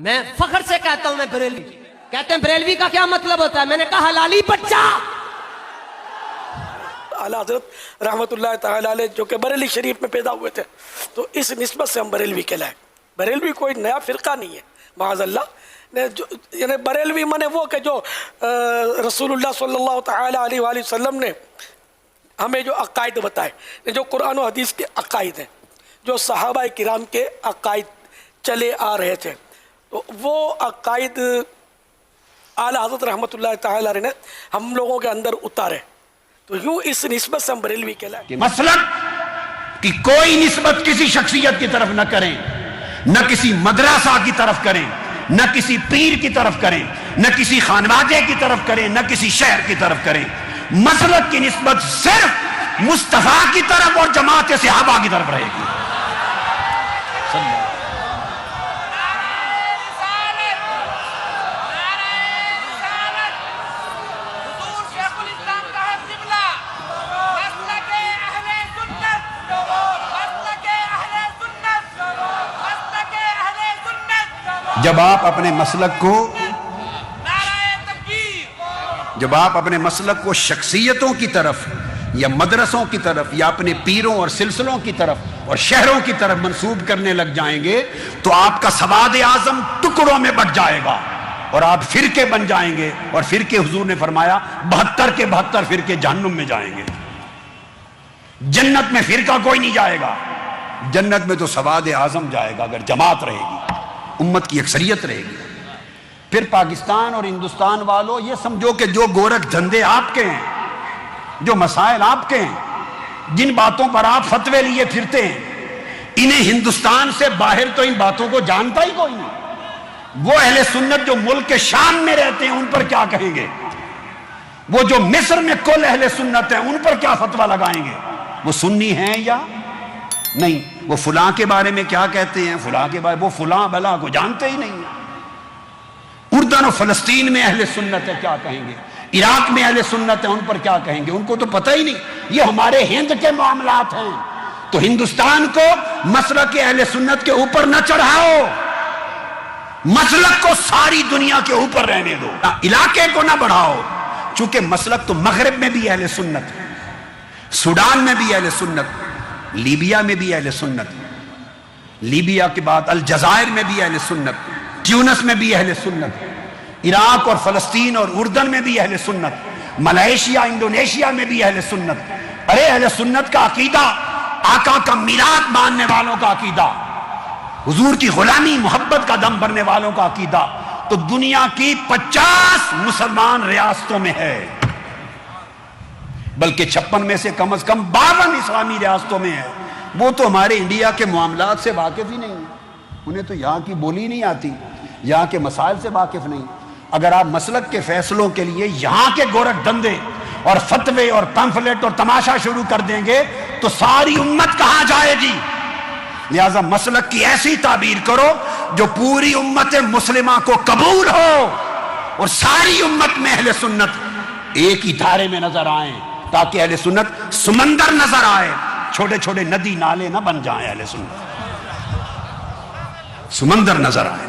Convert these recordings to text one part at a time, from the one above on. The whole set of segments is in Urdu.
میں فخر سے کہتا ہوں میں بریلوی. کہتے ہیں بریلوی کا کیا مطلب ہوتا ہے؟ میں نے کہا حلالی بچہ. اعلیٰ حضرت رحمت اللہ تعالی علیہ جو کہ بریلی شریف میں پیدا ہوئے تھے، تو اس نسبت سے ہم بریلوی کہلائے. بریلوی کوئی نیا فرقہ نہیں ہے معاذ اللہ. یعنی بریلوی مانے وہ کہ جو رسول اللہ صلی اللہ تعالی علیہ وآلہ وسلم نے ہمیں جو عقائد بتائے، جو قرآن و حدیث کے عقائد ہیں، جو صحابہ کرام کے عقائد چلے آ رہے تھے، تو وہ عقائد اعلیٰ حضرت رحمت اللہ تعالی علیہ نے ہم لوگوں کے اندر اتارے. تو یوں اس نسبت سے ہم بریلوی کہلائے. مسلک کی کوئی نسبت کسی شخصیت کی طرف نہ کریں، نہ کسی مدرسہ کی طرف کریں، نہ کسی پیر کی طرف کریں، نہ کسی خانوادے کی طرف کریں، نہ کسی شہر کی طرف کریں. مسلک کی نسبت صرف مصطفیٰ کی طرف اور جماعت صحابہ کی طرف رہے گی. جب آپ اپنے مسلک کو شخصیتوں کی طرف یا مدرسوں کی طرف یا اپنے پیروں اور سلسلوں کی طرف اور شہروں کی طرف منسوب کرنے لگ جائیں گے تو آپ کا سواد اعظم ٹکڑوں میں بٹ جائے گا اور آپ فرقے بن جائیں گے. اور فرقے حضور نے فرمایا 72 کے 72 فرقے جہنم میں جائیں گے. جنت میں فرقہ کوئی نہیں جائے گا، جنت میں تو سواد اعظم جائے گا اگر جماعت رہے گی، امت کی اکثریت رہے گی. پھر پاکستان اور ہندوستان والوں یہ سمجھو کہ جو گورکھ دھندے آپ کے ہیں، جو مسائل آپ کے ہیں، جن باتوں پر آپ فتوے لیے پھرتے ہیں، انہیں ہندوستان سے باہر تو ان باتوں کو جانتا ہی کوئی نہیں. وہ اہل سنت جو ملک کے شام میں رہتے ہیں ان پر کیا کہیں گے؟ وہ جو مصر میں کل اہل سنت ہیں ان پر کیا فتوہ لگائیں گے؟ وہ سنی ہیں یا نہیں؟ وہ فلاں کے بارے میں کیا کہتے ہیں، فلاں کے بارے وہ فلاں بلا کو جانتے ہی نہیں ہیں. اردن و فلسطین میں اہل سنت ہے کیا کہیں گے؟ عراق میں اہل سنت ہے ان پر کیا کہیں گے؟ ان کو تو پتہ ہی نہیں. یہ ہمارے ہند کے معاملات ہیں. تو ہندوستان کو مسلک اہل سنت کے اوپر نہ چڑھاؤ، مسلک کو ساری دنیا کے اوپر رہنے دو، علاقے کو نہ بڑھاؤ. چونکہ مسلک تو مغرب میں بھی اہل سنت ہے، سوڈان میں بھی اہل سنت، لیبیا میں بھی اہل سنت، لیبیا کے بعد الجزائر میں بھی اہل سنت، ٹیونس میں بھی اہل سنت، عراق اور فلسطین اور اردن میں بھی اہل سنت، ملائیشیا انڈونیشیا میں بھی اہل سنت. ارے اہل سنت کا عقیدہ آقا کا میلاد ماننے والوں کا عقیدہ، حضور کی غلامی محبت کا دم بھرنے والوں کا عقیدہ تو دنیا کی 50 مسلمان ریاستوں میں ہے، بلکہ 56 میں سے کم از کم 52 اسلامی ریاستوں میں ہے. وہ تو ہمارے انڈیا کے معاملات سے واقف ہی نہیں ہیں، انہیں تو یہاں کی بولی نہیں آتی، یہاں کے مسائل سے واقف نہیں. اگر آپ مسلک کے فیصلوں کے لیے یہاں کے گورکھ دھندے اور فتوے اور پمفلٹ اور تماشا شروع کر دیں گے تو ساری امت کہاں جائے گی؟ لہذا مسلک کی ایسی تعبیر کرو جو پوری امت مسلمہ کو قبول ہو اور ساری امت میں اہل سنت ایک ہی دھارے میں نظر آئیں، تاکہ اہل سنت سمندر نظر آئے، چھوٹے چھوٹے ندی نالے نہ بن جائیں، اہل سنت سمندر نظر آئے.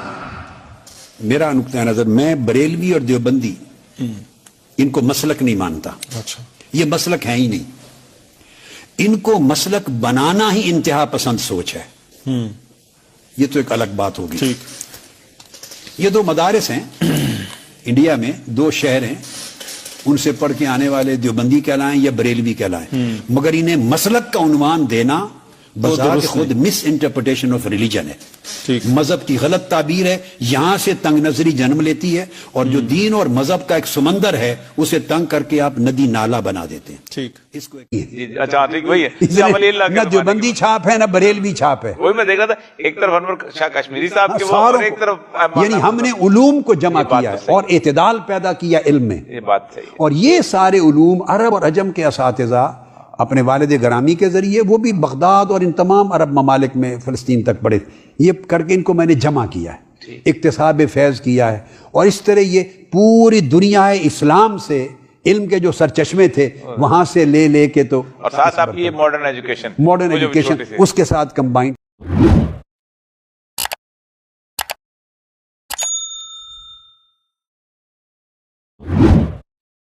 میرا نقطہ نظر، میں بریلوی اور دیوبندی ان کو مسلک نہیں مانتا. یہ مسلک ہے ہی نہیں. ان کو مسلک بنانا ہی انتہا پسند سوچ ہے. یہ تو ایک الگ بات ہوگی. یہ دو مدارس ہیں انڈیا میں، دو شہر ہیں، ان سے پڑھ کے آنے والے دیوبندی کہلائیں یا بریلوی کہلائیں، مگر انہیں مسلک کا عنوان دینا بذات خود مس انٹرپریٹیشن آف ریلیجن ہے، مذہب کی غلط تعبیر ہے. یہاں سے تنگ نظری جنم لیتی ہے اور جو دین اور مذہب کا ایک سمندر ہے اسے تنگ کر کے آپ ندی نالا بنا دیتے ہیں. ٹھیک، اس کو اچھا ٹھیک وہی ہے، نہ دیوبندی چھاپ ہے نہ بریلوی چھاپ ہے. وہی میں دیکھ رہا تھا، ایک طرف انور شاہ کشمیری صاحب کے اور ایک طرف، یعنی ہم نے علوم کو جمع کیا ہے اور اعتدال پیدا کیا علم میں. یہ بات صحیح ہے. اور یہ سارے علوم عرب اور عجم کے اساتذہ اپنے والد گرامی کے ذریعے، وہ بھی بغداد اور ان تمام عرب ممالک میں فلسطین تک پڑھے، یہ کر کے ان کو میں نے جمع کیا ہے، اکتساب فیض کیا ہے. اور اس طرح یہ پوری دنیا اسلام سے علم کے جو سرچشمے تھے وہاں سے لے کے تو، اور ساتھ آپ یہ ماڈرن ایجوکیشن اس کے ساتھ کمبائنڈ